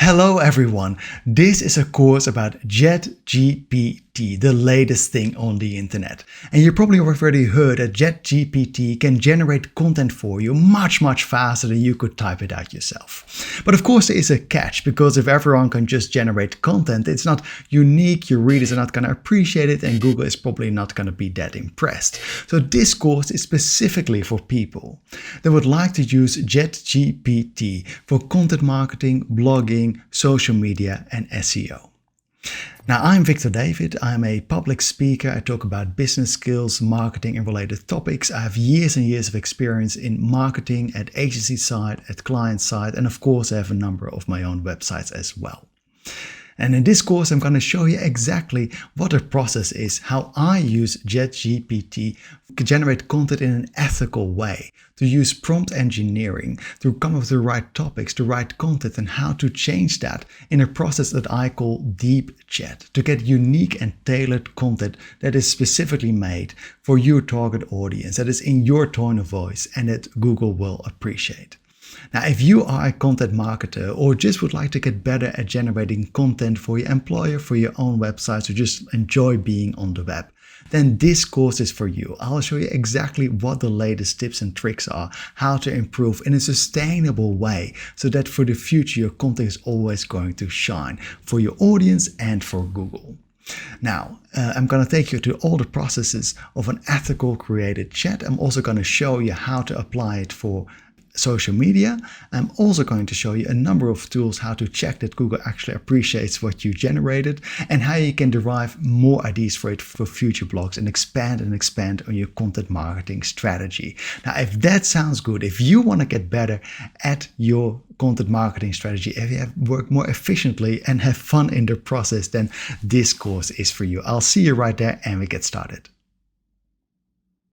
Hello everyone, this is a course about ChatGPT, the latest thing on the internet. And you probably already heard that ChatGPT can generate content for you much faster than you could type it out yourself. But of course there is a catch, because if everyone can just generate content, it's not unique, your readers are not going to appreciate it, and Google is probably not going to be that impressed. So this course is specifically for people that would like to use ChatGPT for content marketing, blogging, social media and SEO. Now, I'm Victor David. I'm a public speaker. I talk about business skills, marketing and related topics. I have years and years of experience in marketing at agency side, at client side, and of course I have a number of my own websites as well. And in this course, I'm going to show you exactly what the process is, how I use ChatGPT to generate content in an ethical way, to use prompt engineering, to come up with the right topics, the right content, and how to change that in a process that I call deep chat, to get unique and tailored content that is specifically made for your target audience, that is in your tone of voice, and that Google will appreciate. Now, if you are a content marketer or just would like to get better at generating content for your employer, for your own websites, or just enjoy being on the web, then this course is for you. I'll show you exactly what the latest tips and tricks are, how to improve in a sustainable way, so that for the future your content is always going to shine for your audience and for Google. Now, I'm going to take you to all the processes of an ethical created chat. I'm also going to show you how to apply it for social media. I'm also going to show you a number of tools how to check that Google actually appreciates what you generated, and how you can derive more ideas for it for future blogs and expand on your content marketing strategy. Now, if that sounds good, if you want to get better at your content marketing strategy, if you have work more efficiently and have fun in the process, then this course is for you. I'll see you right there and we get started.